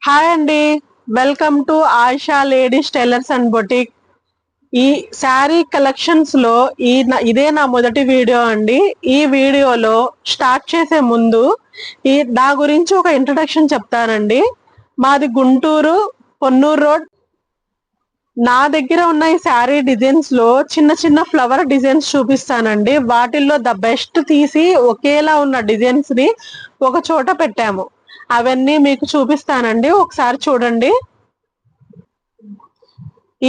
Hi అండి, welcome to Ayesha ladies tailors and boutique. ఈ sari collections లో ఇదే నా మొదటి వీడియో అండి. ఈ వీడియోలో స్టార్ట్ చేసే ముందు నా గురించి ఒక ఇంట్రడక్షన్ చెప్తానండి. మాది గుంటూరు పొన్నూరు రోడ్. నా దగ్గర ఉన్న ఈ శారీ డిజైన్స్ లో చిన్న చిన్న ఫ్లవర్ డిజైన్స్ చూపిస్తానండి. వాటిల్లో ద బెస్ట్ తీసి ఒకేలా ఉన్న డిజైన్స్ ని ఒక చోట పెట్టాము. అవన్నీ మీకు చూపిస్తానండి, ఒకసారి చూడండి.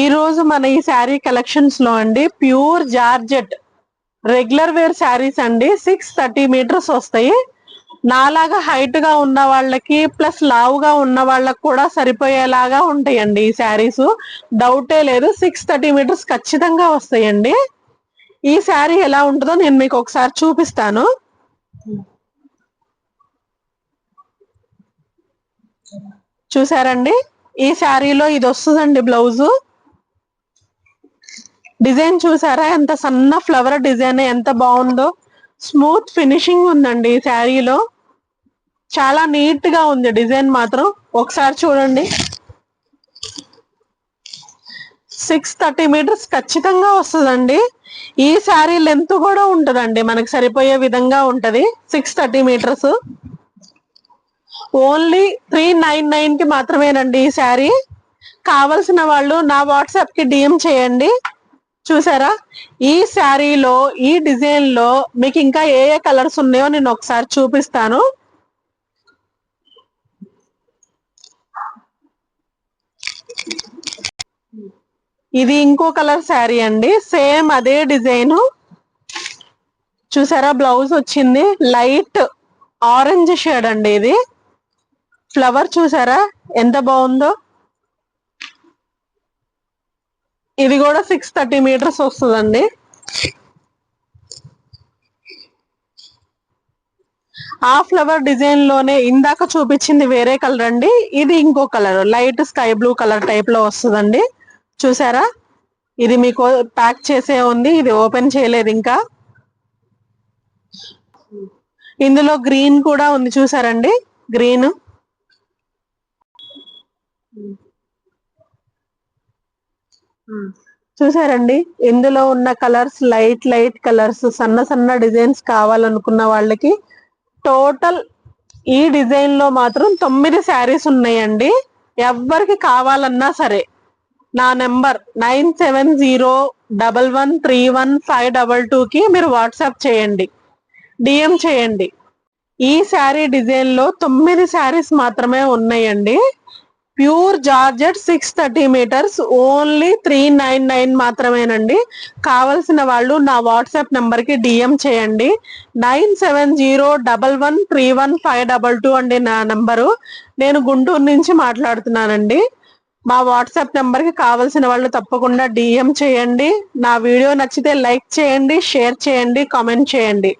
ఈ రోజు మన ఈ శారీ కలెక్షన్స్ లో అండి pure georgette regular wear saris అండి. 630 మీటర్స్ వస్తాయి. నాలాగా హైట్ గా ఉన్న వాళ్ళకి ప్లస్ లావుగా ఉన్న వాళ్ళకి కూడా సరిపోయేలాగా ఉంటాయండి ఈ శారీస్. డౌటే లేదు, 630 మీటర్స్ ఖచ్చితంగా వస్తాయండి. ఈ శారీ ఎలా ఉంటుందో నేను మీకు ఒకసారి చూపిస్తాను. చూసారండి, ఈ శారీలో ఇది వస్తుందండి బ్లౌజ్. డిజైన్ చూసారా, ఎంత సన్న ఫ్లవర్ డిజైన్, ఎంత బాగుందో. స్మూత్ ఫినిషింగ్ ఉందండి ఈ శారీలో. చాలా నీట్ గా ఉంది డిజైన్ మాత్రం. ఒకసారి చూడండి. 630 మీటర్స్ ఖచ్చితంగా వస్తుందండి. ఈ శారీ లెంత్ కూడా ఉంటదండి, మనకి సరిపోయే విధంగా ఉంటది. 630 మీటర్స్ ఓన్లీ 399 కి మాత్రమేనండి ఈ శారీ. కావలసిన వాళ్ళు నా వాట్సాప్ కి డిఎం చేయండి. చూసారా, ఈ శారీలో ఈ డిజైన్ లో మీకు ఇంకా ఏ ఏ కలర్స్ ఉన్నాయో నేను ఒకసారి చూపిస్తాను. ఇది ఇంకో కలర్ శారీ అండి, సేమ్ అదే డిజైన్. చూసారా, బ్లౌజ్ వచ్చింది లైట్ ఆరెంజ్ షేడ్ అండి. ఇది ఫ్లవర్ చూసారా ఎంత బాగుందో. ఇది కూడా 630 మీటర్స్ వస్తుందండి. ఆ ఫ్లవర్ డిజైన్ లోనే ఇందాక చూపించింది వేరే కలర్ అండి, ఇది ఇంకో colour light sky blue colour type లో వస్తుందండి. చూసారా, ఇది మీకు ప్యాక్ చేసే ఉంది, ఇది ఓపెన్ చేయలేదు ఇంకా. ఇందులో గ్రీన్ కూడా ఉంది, చూసారండి గ్రీన్. చూసారండి, ఇందులో ఉన్న కలర్స్ లైట్ లైట్ కలర్స్, సన్న సన్న డిజైన్స్ కావాలనుకున్న వాళ్ళకి టోటల్ ఈ డిజైన్ లో మాత్రం 9 శారీస్ ఉన్నాయండి. ఎవ్వరికి కావాలన్నా సరే నా నెంబర్ 9701131522 కి మీరు వాట్సాప్ చేయండి, డిఎం చేయండి. ఈ శారీ డిజైన్ లో 9 శారీస్ మాత్రమే ఉన్నాయండి. ప్యూర్ జార్జెట్ 630 మీటర్స్ ఓన్లీ 399 మాత్రమేనండి. కావలసిన వాళ్ళు నా వాట్సాప్ నెంబర్ కి డిఎం చేయండి. 9701131522 అండి నా నెంబరు. నేను గుంటూరు నుంచి మాట్లాడుతున్నానండి. మా వాట్సాప్ నెంబర్ కి కావలసిన వాళ్ళు తప్పకుండా డిఎం చేయండి. నా వీడియో నచ్చితే లైక్ చేయండి, షేర్ చేయండి, కామెంట్ చేయండి.